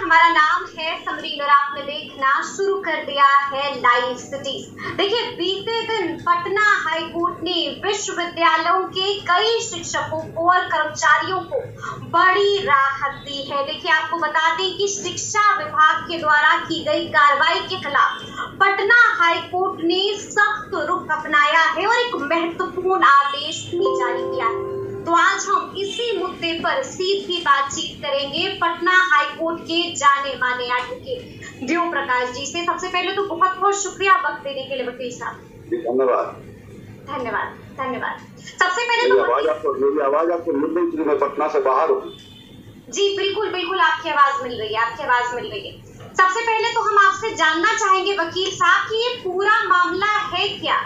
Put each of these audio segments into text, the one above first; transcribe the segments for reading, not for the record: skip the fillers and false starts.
हमारा नाम है समरीन और आपने देखना शुरू कर दिया है लाइव सिटीज। देखिए, बीते दिन पटना हाई कोर्ट ने विश्वविद्यालयों के कई शिक्षकों को और कर्मचारियों को बड़ी राहत दी है। देखिए, आपको बता दें कि शिक्षा विभाग के द्वारा की गई कार्रवाई के खिलाफ पटना हाई कोर्ट ने सख्त रुख अपनाया है और एक महत्वपूर्ण आदेश भी जारी किया है। तो आज हम इसी मुद्दे पर सीधी बातचीत करेंगे पटना हाई कोर्ट के जाने माने एडवोकेट देव प्रकाश जी से। सबसे पहले तो बहुत बहुत शुक्रिया वक्त देने के लिए वकील साहब। धन्यवाद धन्यवाद धन्यवाद। सबसे पहले तो मेरी आवाज आपको मिल रही थी, मैं पटना से बाहर हूँ। जी बिल्कुल बिल्कुल, आपकी आवाज मिल रही है, आपकी आवाज मिल रही है। सबसे पहले तो हम आपसे जानना चाहेंगे वकील साहब कि ये पूरा मामला है क्या?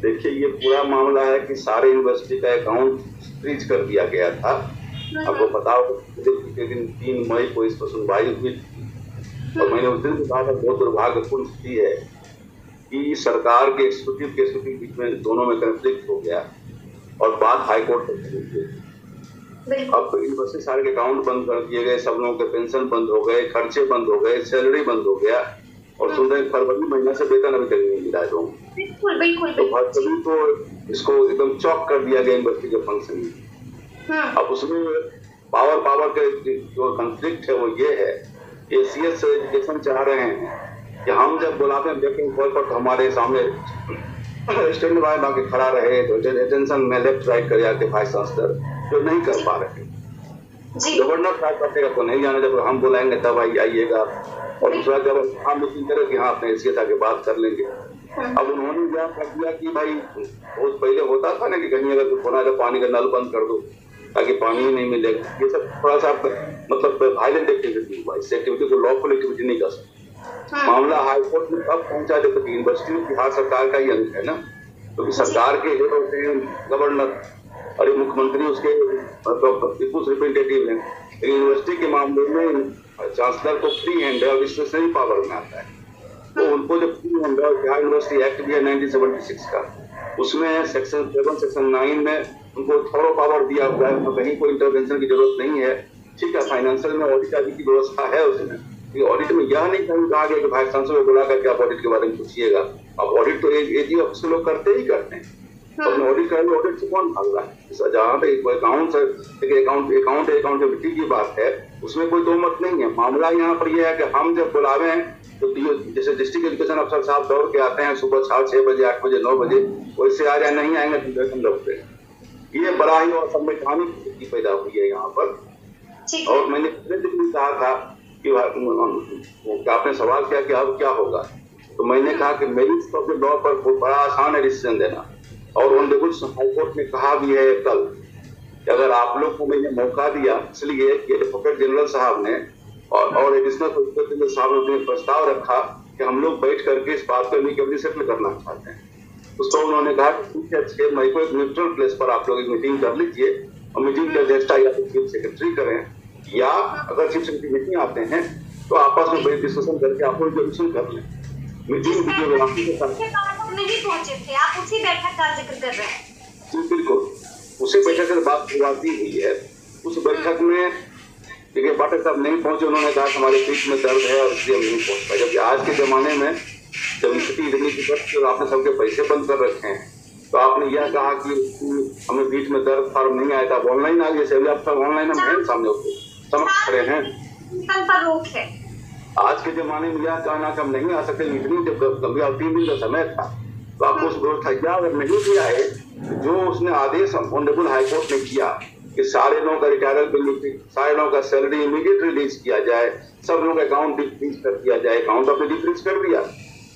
देखिए, ये पूरा मामला है कि सारे यूनिवर्सिटी का अकाउंट फ्रीज कर दिया गया था। आपको पता हो कि दिन 3 मई को इस पर सुनवाई हुई और मैंने उस दिन कहा था बहुत दुर्भाग्यपूर्ण स्थिति है कि सरकार के एग्जीक्यूटिव के बीच में दोनों में कन्फ्लिक्ट हो गया और बात हाई कोर्ट तक पहुंच गई। अब यूनिवर्सिटी सारे के अकाउंट बंद कर दिए गए, सब लोगों के पेंशन बंद हो गए, खर्चे बंद हो गए, सैलरी बंद हो गया और सुन रहे फरवरी महीने से वेतन अभी तक नहीं मिला है लोगों को। बिल्कुल बिल्कुल तो तभी तो इसको एकदम चौक कर दिया गया यूनिवर्सिटी के फंक्शन में। अब उसमें पावर के जो कंफ्लिक्ट है वो ये है कि सीएस एजुकेशन चाह रहे हैं कि हम जब बुलाते हैं ब्रेकिंग कॉल पर तो हमारे सामने स्टैंड बाय बाकी खड़ा रहे, तो अटेंशन में लेफ्ट राइट कर जाते वाइस चांसलर, जो नहीं कर पा रहे। गवर्नर क्या करेगा तो नहीं जाने, जब हम बुलाएंगे तब आइएगा। और दूसरा जब हम मीटिंग करें कि हाँ अपने हैसियत आके बात कर लेंगे। अब उन्होंने क्या कर दिया कि भाई बहुत पहले होता था ना कि कहीं अगर कुछ होना तो पानी का नल बंद कर दो ताकि पानी ही नहीं मिलेगा। ये सब थोड़ा सा मतलब वायलेंट एक्टिविटी हुआ, इस एक्टिविटी को लॉफुल एक्टिविटी नहीं कर सकते। मामला हाईकोर्ट में अब पहुंचा जब यूनिवर्सिटी में बिहार सरकार का ही अंग है ना, क्योंकि सरकार के हेड होते हैं गवर्नर और मुख्यमंत्री उसके पीपुल्स रिप्रेजेंटेटिव है। यूनिवर्सिटी के मामले में चांसलर को फ्री हैंड है और डिस्क्रिशनरी पावर में आता है। तो उनको जो फ्री हैंड है, बिहार यूनिवर्सिटी एक्ट भी है 1976 का, उसमें सेक्शन 7 सेक्शन 9 में उनको थोड़ा पावर दिया हुआ है, तो कहीं कोई इंटरवेंशन की जरूरत नहीं है। ठीक है, फाइनेंशियल में ऑडिट आदि की व्यवस्था है उसमें। ऑडिट में यह नहीं कहा गया कि वाइस चांसलर को बुला करके आप ऑडिट के बारे में पूछिएगा। अब ऑडिट तो एजी ऑफिस लोग करते ही करते हैं। अपने ऑडिट करेंगे, ऑडिट से कौन भाग रहा है? जहाँ पे अकाउंटेबिलिटी की बात है उसमें कोई दो मत नहीं है। मामला यहाँ पर यह है कि हम जब बुलावे हैं तो जैसे डिस्ट्रिक्ट एजुकेशन अफसर साहब दौड़ के आते हैं सुबह 6 बजे 8 बजे 9 बजे, वैसे आ जाए, नहीं आएंगे तो वेतन लगते हैं। ये बड़ा ही और संवैधानिक स्थिति पैदा हुई है यहाँ पर। और मैंने कहा था कि आपने सवाल किया कि अब क्या होगा, तो मैंने कहा कि मेरिट्स ऑफ द लॉ पर बड़ा आसान है डिसीजन देना। और ऑनरेबल हाईकोर्ट ने कहा भी है कल कि अगर आप लोग को मैंने मौका दिया, इसलिए एडवोकेट जनरल साहब ने और एडिशनल सोलिसिटर जनरल साहब ने प्रस्ताव रखा कि हम लोग बैठ करके इस बात को एमिकेबली सेटल करना चाहते हैं। उसको उन्होंने कहा कि ठीक है, 6 मई को एक न्यूट्रल प्लेस पर आप लोग एक मीटिंग कर लीजिए और मीटिंग के अध्यक्षता या तो चीफ सेक्रेटरी करें, या अगर चीफ सेक्रेटरी नहीं आते हैं तो आपस में बड़ी डिस्कशन करके आप लोग रिजोल्यूशन कर लें। मीटिंग वीडियोग्राफी के साथ नहीं पहुंचे थे आप, उसी बैठक का जिक्र कर रहे हैं? जी बिल्कुल, उसी बैठक से बात शुरुआती हुई है। उस बैठक में देखिए पाठक साहब नहीं पहुंचे, उन्होंने कहा कि हमारे पीठ में दर्द है और इसलिए हम नहीं पहुंच पाए। जबकि आज के जमाने में जब स्थिति इतनी और आपने सबके पैसे बंद कर रखे हैं, तो आपने यह कहा कि हमें पीठ में दर्द फॉर्म नहीं आया था, ऑनलाइन आ गया। जैसे आप सब ऑनलाइन हम सामने समझ रहे हैं, आज के जमाने में यह कहना कि हम नहीं आ सकते, मीटिंग जब 3 दिन का समय था तो आपको उस व्यवस्था किया। अगर नहीं किया है, जो उसने आदेश ऑनरेबल हाईकोर्ट ने किया कि सारे लोगों का रिटायरल बेनिफिट, सारे लोगों का सैलरी इमीडिएट रिलीज किया जाए, सब लोगों का अकाउंट डिफ्रीज कर दिया जाए, अकाउंट आपने डिफ्रीज कर दिया,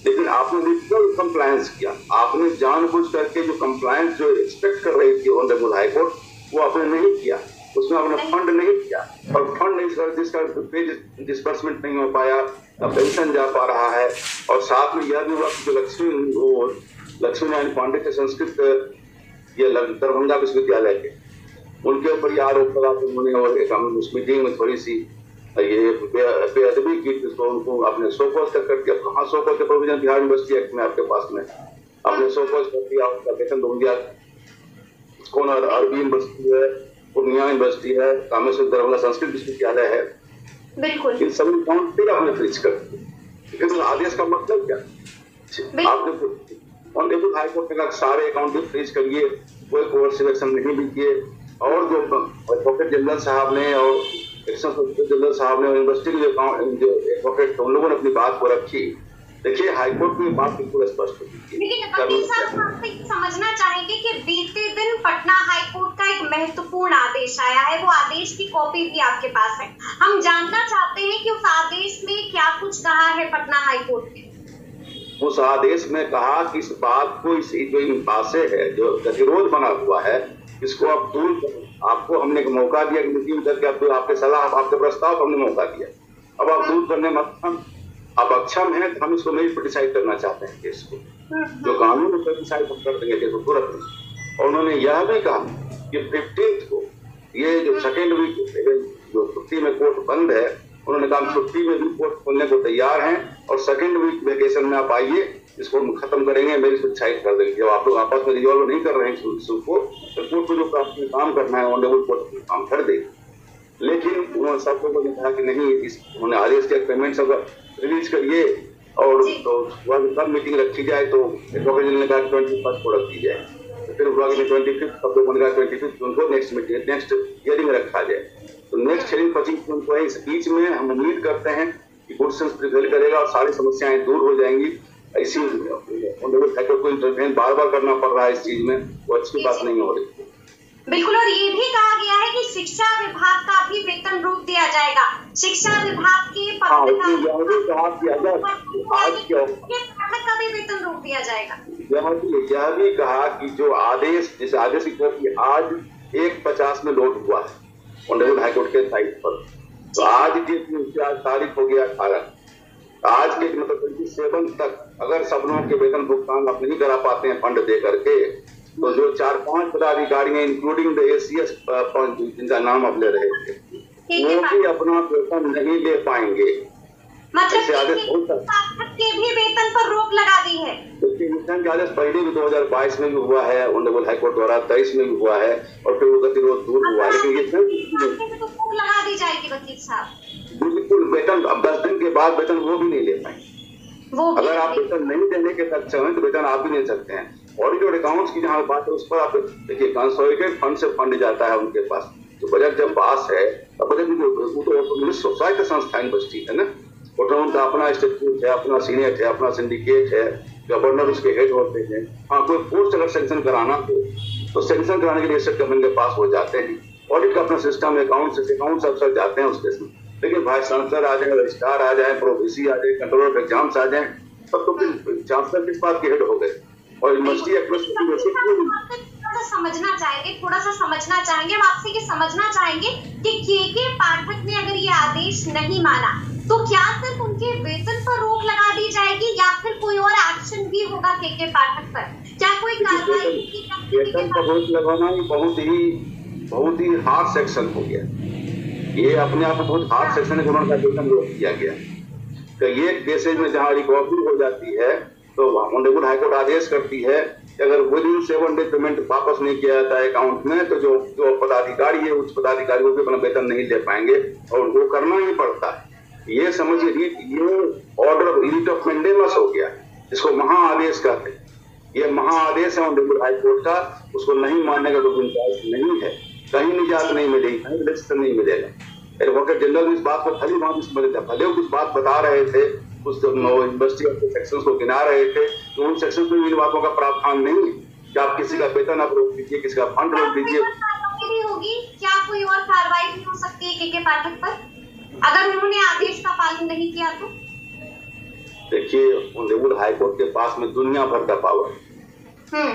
लेकिन आपने लीगल कंप्लायंस किया। आपने जानबूझ करके जो कंप्लायंस जो एक्सपेक्ट कर रही थी ऑनरेबल हाईकोर्ट, वो आपने नहीं किया। उसमें आपने फंड नहीं किया और फंड नहीं, जिसका डिस्बर्समेंट नहीं हो पाया, पेंशन जा पा रहा है। और साथ में यह भी हुआ जो लक्ष्मी नारायण पांडे के संस्कृत ये दरभंगा विश्वविद्यालय के, उनके ऊपर ये आरोप लगा उन्होंने, और उस मीटिंग में थोड़ी सी ये बेअदबी की, तो उनको अपने सोकॉज तक करके, कहाँ सोकॉज के प्रोविजन बिहार यूनिवर्सिटी एक्ट में आपके पास में, अपने सोकॉज कर दिया, उसका वेतन हो गया। कौन अरबी यूनिवर्सिटी है, पूर्णिया यूनिवर्सिटी है, कामेश्वर दरभंगा संस्कृत विश्वविद्यालय है, बिल्कुल। इन सभी अकाउंट फिर आपने फ्रीज कर दिए, लेकिन आदेश का मतलब क्या? आपने ऑनरेबल हाई कोर्ट ने कहा सारे अकाउंट भी फ्रीज करिए, कोई कोर्ट सिलेक्शन नहीं भी किए, और जो एडवोकेट जनरल साहब ने और एक्शन जनरल साहब ने यूनिवर्सिटी के जो एडवोकेट उन लोगों ने अपनी बात को रखी। देखिए हाईकोर्ट में बात बिल्कुल स्पष्ट होती है। लेकिन वकील साहब आपसे समझना चाहेंगे कि बीते दिन पटना हाईकोर्ट का एक महत्वपूर्ण आदेश आया है, वो आदेश की कॉपी भी आपके पास है। हम जानना चाहते हैं कि उस आदेश में क्या कुछ कहा है पटना हाईकोर्ट ने। उस आदेश में कहा कि इस बात को, इस जो इम्पासे है, जो गतिरोध बना हुआ है, इसको आप दूर करें। आपको हमने एक मौका दिया कि मीटिंग करके आपके सलाह, आपके प्रस्ताव हमने मौका दिया, अब आप दूर करने में अब अक्षम है, तो हम इसको नहीं क्रिटिसाइज करना चाहते हैं केस को, जो कानून में क्रिटिसाइज कर देंगे केस को तुरंत में। और उन्होंने यह भी कहा कि 15 को ये जो सेकेंड वीक जो छुट्टी में कोर्ट बंद है, उन्होंने कहा छुट्टी में भी कोर्ट खोलने को तैयार हैं, और सेकेंड वीक वेकेशन में आप आइए, इसको हम खत्म करेंगे, मेरी डिसाइड कर देंगे। जब आप लोग आपस में रिजॉल्व नहीं कर रहे हैं इशू को, तो कोर्ट को जो काम करना है ऑनरेबल कोर्ट काम कर देगी। लेकिन उन्होंने सब लोगों ने कहा कि नहीं, उन्होंने आदेश के पेमेंट सब रिलीज करिए, और तो कब मीटिंग रखी जाए, तो एडवोकेट जनरल ने कहा 21 को रख दी जाए, तो फिर हुआ कि 25 सब लोगों ने कहा 25 जून को नेक्स्ट हियरिंग रखा जाए। तो नेक्स्ट हियरिंग 25 जून को है। इस बीच में हम उम्मीद करते हैं कि गुड सेंस प्रिवेल करेगा और सारी समस्याएं दूर हो जाएंगी। ऐसी ऑनरेबल हाईकोर्ट को इंटरवेन बार बार करना पड़ रहा है इस चीज में, वो अच्छी बात नहीं हो रही। बिल्कुल, और ये भी कहा गया है कि शिक्षा विभाग का भी वेतन रोक दिया जाएगा। शिक्षा विभाग के पाठक का भी वेतन रोक दिया जाएगा। यह भी कहा कि जो आदेश, जिस आदेश की कॉपी आज 1:50 में लोड हुआ है ऑनरेबल हाईकोर्ट के साइट पर, तो आज की तारीख हो गया 18, आज के मतलब 27 तक अगर सब लोगों के वेतन भुगतान आप नहीं करा पाते हैं फंड दे करके, तो जो 4-5 पदाधिकारी हैं इंक्लूडिंग द ACS जिनका नाम अब ले रहे थे, वो भी अपना वेतन नहीं ले पाएंगे। मतलब पाठक के भी वेतन पर रोक लगा दी है। के आदेश पहले भी 2022 में भी हुआ है ऑनरेबल हाईकोर्ट द्वारा, 23 में भी हुआ है, और फिर वो गतिरोध दूर हुआ है। लेकिन ये रोक लगा दी जाएगी वकील साहब। बिल्कुल, वेतन अब 10 दिन के बाद वेतन वो भी नहीं ले पाएंगे। अगर आप वेतन नहीं देने के सक्षम हैं तो वेतन आप भी ले सकते हैं। ऑडिटेड अकाउंट्स की जहाँ बात है उस पर आप देखिए, कंसोलिडेटेड फंड से फंड जाता है उनके पास। तो बजट जब पास है, बजट में सोसाइटी संस्था यूनिवर्सिटी है ना, उनका अपना इंस्टीट्यूट है, अपना सीनेट है, अपना सिंडिकेट है, गवर्नर उसके हेड होते हैं। हाँ, कोई पोस्ट अगर सेंक्शन कराना हो तो सेंक्शन कराने के लिए स्टेट गवर्नमेंट के पास हो जाते हैं। ऑडिट का अपना सिस्टम है, अकाउंट्स अफसर जाते हैं उसके में, लेकिन वाइस चांसलर आ जाए, रजिस्ट्रार आ जाए, प्रोवीसी आ जाए, कंट्रोलर ऑफ एग्जाम्स आ जाए, तब तो फिर चांसलर किस बात के हेड हो गए। और यूनिवर्सिटी थोड़ा सा समझना चाहेंगे हम आपसे, ये समझना चाहेंगे कि के पाठक ने अगर ये आदेश नहीं माना तो क्या सिर्फ उनके वेतन पर रोक लगा दी जाएगी, या फिर कोई और एक्शन भी होगा के पाठक पर? क्या कोई कार्रवाई? वेतन पर रोक लगाना बहुत ही हार्ड सेक्शन हो गया। ये अपने आप में बहुत हार्ड सेक्शन है, उन्होंने वेतन रोक दिया गया। तो ये केसेज में जहाँ रिकवरी हो जाती है तो ऑनरेबल हाईकोर्ट आदेश करती है कि अगर विदिन 7 डे पेमेंट वापस नहीं किया जाता है अकाउंट में, तो जो पदाधिकारी है उस पदाधिकारी को भी अपना वेतन नहीं दे पाएंगे, और वो करना ही पड़ता है। ये समझिए, ये ऑर्डर रिट ऑफ मैंडेमस हो गया, इसको महाआदेश कहते हैं। ये महाआदेश है ऑनरेबल हाईकोर्ट का, उसको नहीं मानने का कोई गुंजाइश नहीं है। कहीं निजात नहीं मिलेगी, कहीं रजिस्टर नहीं मिलेगा। एडवोकेट जनरल इस बात को भली भांति समझते थे, भले कुछ बात बता रहे थे, उस यूनिवर्सिटी के सेक्शंस को गिना रहे थे, तो उन सेक्शंस में इन बातों का प्रावधान नहीं है कि आप किसी का वेतन आप रोक दीजिए, किसी का फंड रोक दीजिए। होगी क्या कोई और कार्रवाई भी हो सकती है के पाठक पर अगर उन्होंने आदेश का पालन नहीं किया तो? देखिए, ऑनरेबल हाईकोर्ट के पास में दुनिया भर का पावर है,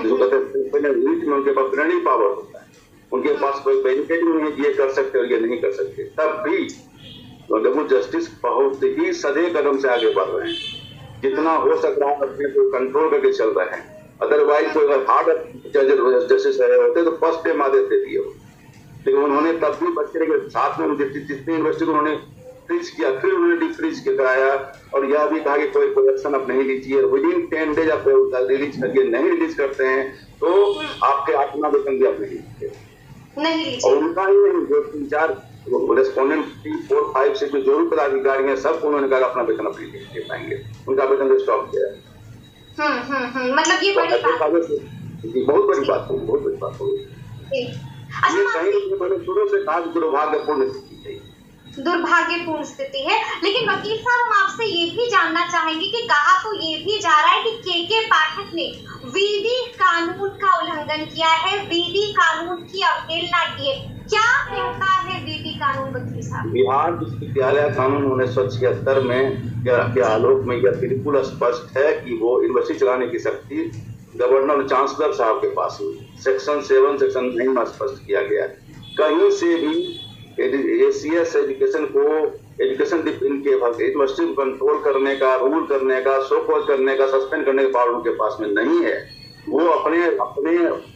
जो कहते हैं में उनके पास प्लेनिंग पावर होता है। उनके पास कोई बेनिफिट नहीं है, ये कर सकते और ये नहीं कर सकते। तब भी ऑनरेबल जस्टिस बहुत ही सधे कदम से आगे बढ़ रहे हैं, जितना हो सक रहा है अपने को कंट्रोल करके चल रहे हैं। अदरवाइज कोई अगर हार्ड जस्टिस रहे होते तो फर्स्ट डे आदेश दे दिए, लेकिन उन्होंने तब भी बच्चे के साथ में जितनी यूनिवर्सिटी को उन्होंने फ्रीज किया, फिर उन्होंने डिफ्रीज कराया, और यह भी कहा कि कोई एक्शन आप नहीं लीजिए, विदिन 10 डेज आप रिलीज करिए। नहीं रिलीज करते हैं तो आपके अपना वेतन भी आप नहीं लीजिए। और उनका ही नहीं, जो 3-4 रेस्पोंडेंट 3, 4, 5, 6 जो भी पदाधिकारी हैं सब उन्होंने कहा अपना वेतन अपनी दे पाएंगे, उनका वेतन स्टॉप किया है। मतलब ये बड़ी बात, बहुत बड़ी बात होगी, बहुत बड़ी बात होगी। ये कहीं मैंने शुरू से कहा दुर्भाग्यपूर्ण स्थिति है, दुर्भाग्यपूर्ण स्थिति है। लेकिन वकील साहब, हम आपसे ये भी जानना चाहेंगे कि कहा तो ये भी जा रहा है कि के पाठक ने विधि कानून का उल्लंघन किया है, विधि कानून की अवहेलना की है। क्या कहता है विधि कानून वकील साहब? बिहार विश्वविद्यालय कानून 1976 में के आलोक में यह बिल्कुल स्पष्ट है कि वो यूनिवर्सिटी चलाने की शक्ति गवर्नर और चांसलर साहब के पास है। सेक्शन 7, सेक्शन 9 में स्पष्ट किया गया है। कहीं से भी एसीएस एजुकेशन को, एजुकेशन इनके यूनिवर्सिटी को कंट्रोल करने का, रूल करने का, शो कॉज करने का, सस्पेंड करने का पावर उनके पास में नहीं है। वो अपने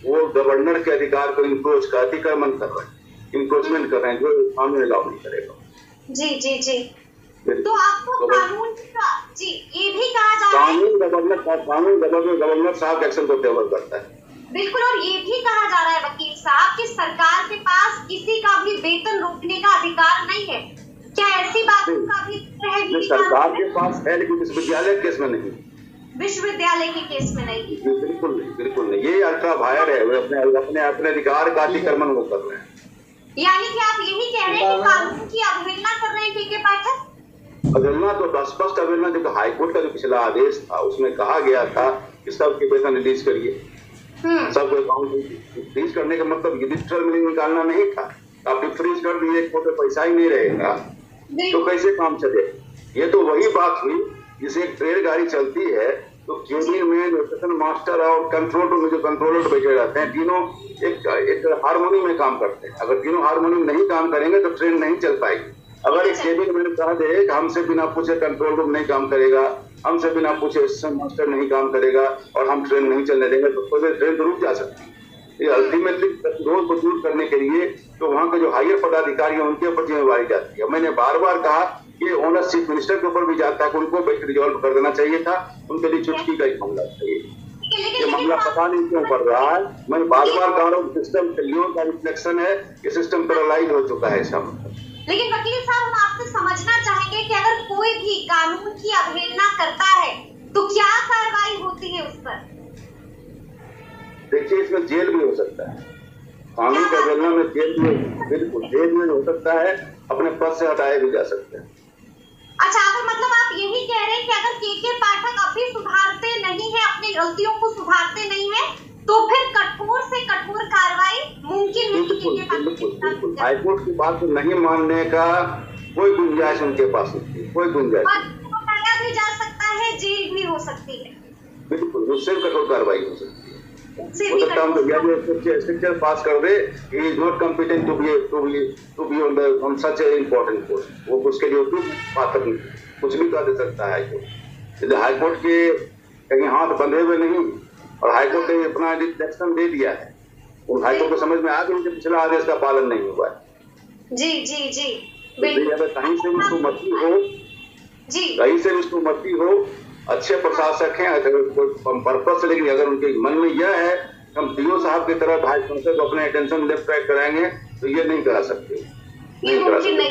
वो गवर्नर के अधिकार को इंक्रोच का अतिक्रमण कर रहे हैं, इंक्रोचमेंट कर रहे हैं, जो कानून लागू नहीं करेगा। जी जी जी। तो आपको कानून का जी ये भी कहा जा रहा है, कानून गवर्नर साहब एक्शन को फेवर करता है। बिल्कुल, और ये भी कहा जा रहा है वकील साहब कि सरकार के पास किसी का भी वेतन रोकने का अधिकार नहीं है। क्या ऐसी बातों का भी है? सरकार के पास है, लेकिन विश्वविद्यालय केस में नहीं, विश्वविद्यालय के केस में नहीं। बिल्कुल नहीं, बिल्कुल नहीं। ये अल्ट्रा वायर है, वो अपने अधिकार का अतिक्रमण वो कर रहे हैं। यानी कि आप यही कह रहे हैं कि कानून की अवहेलना कर रहे हैं के पाठक? अवहेलना तो स्पष्ट अवहेलना, जब हाईकोर्ट का जो पिछला आदेश था उसमें कहा गया था कि सबके वेतन रिलीज करिए, सबको अकाउंट फ्रीज करने का मतलब डिजिटल में निकालना नहीं था। आप फ्रीज कर दिए तो पैसा ही नहीं रहेगा तो कैसे काम चले? ये तो वही बात हुई जिसे एक ट्रेन गाड़ी चलती है तो केबिन में स्टेशन मास्टर और कंट्रोल रूम में जो कंट्रोलर बैठे रहते हैं, तीनों एक हार्मोनी में काम करते हैं। अगर तीनों हार्मोनी में नहीं काम करेंगे तो ट्रेन नहीं चल पाएगी। अगर एक केबिन में कह दे कि हमसे बिना पूछे कंट्रोल रूम नहीं काम करेगा, हमसे बिना पूछे स्टेशन मास्टर नहीं काम करेगा और हम ट्रेन नहीं चलने देंगे तो ट्रेन तो रुक जा सकती है। ये अल्टीमेटली प्रतिरोध को दूर करने के लिए तो वहाँ के जो हायर पदाधिकारी हैं उनके ऊपर जिम्मेवारी जाती है। मैंने बार बार कहा ये ऑनर चीफ मिनिस्टर के ऊपर भी जाता है कि उनको रिजॉल्व कर देना चाहिए था, उनके लिए चुटकी का एक मामला चाहिए। ये मामला पता नहीं क्यों पड़ रहा है। मैं बार बार कह रहा हूँ सिस्टम फेल्योर का रिफ्लेक्शन है, ये सिस्टम पैरालाइज हो चुका है इसका मतलब। लेकिन वकील साहब, हम आपसे समझना चाहेंगे कि अगर कोई भी कानून की अवहेलना करता है तो क्या कार्रवाई होती है उस पर? देखिए, इसमें जेल भी हो सकता है। कानून की अवहेलना में जेल भी, बिल्कुल जेल भी हो सकता है, अपने पद से हटाए भी जा सकते हैं। अच्छा, अगर मतलब आप यही कह रहे हैं कि अगर के पाठक अभी सुधारते नहीं है, अपनी गलतियों को सुधारते नहीं है, तो फिर कठोर से कठोर कार्रवाई मुमकिन है? बिल्कुल हाईकोर्ट की बात को नहीं मानने का कोई गुंजाइश उनके पास नहीं है, कोई गुंजाइश भी जा सकता है, जेल भी हो सकती है। बिल्कुल, उससे कठोर कार्रवाई हो सकती है। हो सकता है स्ट्रिक्चर पास कर दे, he is not competent to be on such a important post, वो उसके लिए पात्र कुछ भी कर दे सकता है हाईकोर्ट। हाईकोर्ट के कहीं हाथ बंधे हुए नहीं और हाईकोर्ट ने अपना डिरेक्शन दे दिया है, उन हाईकोर्ट को समझ में आ गया कि पिछला आदेश का पालन नहीं हुआ है। जी जी जी, अगर कहीं से भी सुमति हो, कहीं से भी सुमति हो, अच्छे प्रशासक हैं पर्पज से, लेकिन अगर उनके मन में यह है हम डीओ साहब की तरह भाई सांसद को अपने अटेंशन लेफ्ट राइट कराएंगे तो ये नहीं करा सकते, नहीं करा सकते।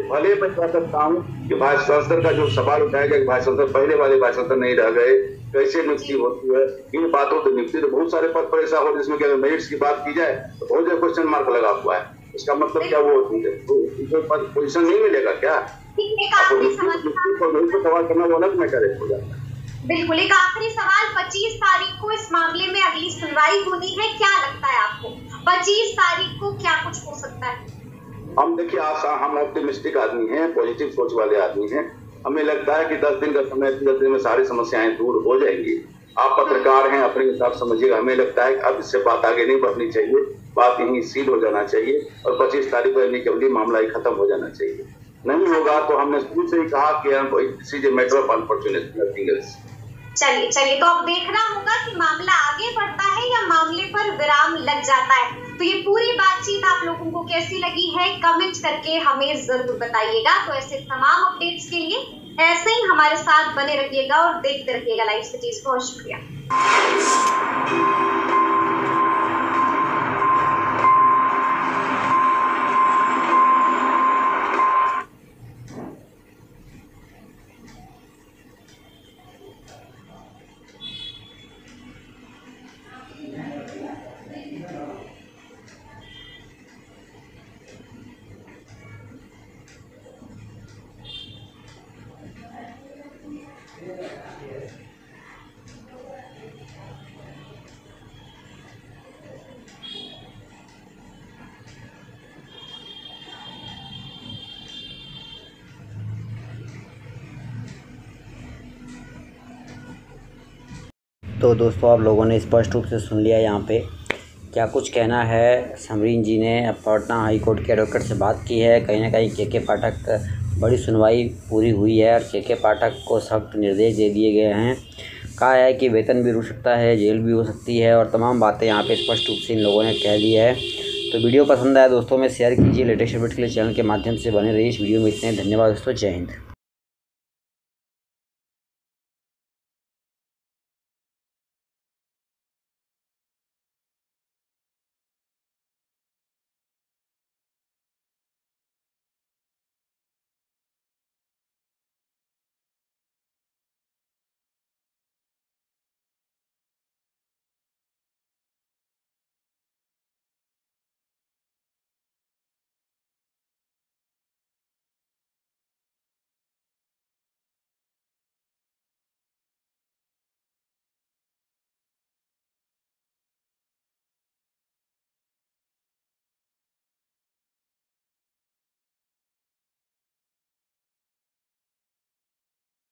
भले मैं कह सकता हूँ कि भाई सांसद का जो सवाल उठाया गया कि भाई सांसद पहले वाले भाई सांसद नहीं रह गए, कैसे नियुक्ति होती है, इन बातों तो नियुक्ति तो बहुत सारे पद पर ऐसा हो जिसमें अगर मेरिट्स की बात की जाए तो बहुत ज्यादा क्वेश्चन मार्क लगा हुआ है। इसका मतलब क्या वो पोजीशन नहीं मिलेगा क्या? सवाल करना वो अलग मैटर हो जाता है। बिल्कुल, एक आखिरी सवाल, 25 तारीख को इस मामले में अगली सुनवाई होनी है, क्या लगता है आपको 25 तारीख को क्या कुछ हो सकता है? हम देखिए, हम ऑप्टिमिस्टिक आदमी हैं, पॉजिटिव सोच वाले आदमी हैं। हमें लगता है कि 10 दिन का समय, 10 दिन में सारी समस्याएं दूर हो जाएंगी। आप पत्रकार हैं, अपने हिसाब समझिएगा। हमें लगता है कि अब इससे बात आगे नहीं बढ़नी चाहिए, बात यहीं सील हो जाना चाहिए और 25 तारीख को निकली मामला ही खत्म हो जाना चाहिए। नहीं होगा तो हमने शुरू से ही कहा कि matter of unfortunate nothing else. चलिए तो अब देखना होगा कि मामला आगे बढ़ता है या मामले पर विराम लग जाता है। तो ये पूरी बातचीत आप लोगों को कैसी लगी है कमेंट करके हमें जरूर बताइएगा। तो ऐसे तमाम अपडेट्स के लिए ऐसे ही हमारे साथ बने रहिएगा और देखते रहिएगा लाइव सिटीज। बहुत शुक्रिया। तो दोस्तों आप लोगों ने स्पष्ट रूप से सुन लिया यहाँ पे क्या कुछ कहना है। समरीन जी ने पटना हाई कोर्ट के एडवोकेट से बात की है। कहीं ना कहीं के पाठक बड़ी सुनवाई पूरी हुई है और के पाठक को सख्त निर्देश दे दिए गए हैं। कहा है कि वेतन भी रुक सकता है, जेल भी हो सकती है और तमाम बातें यहाँ पे स्पष्ट रूप से इन लोगों ने कह दी है। तो वीडियो पसंद आया दोस्तों में शेयर कीजिए। लेटेस्ट अपडेट के लिए चैनल के माध्यम से बने रहिए। इस वीडियो में इतने। धन्यवाद दोस्तों। जय हिंद।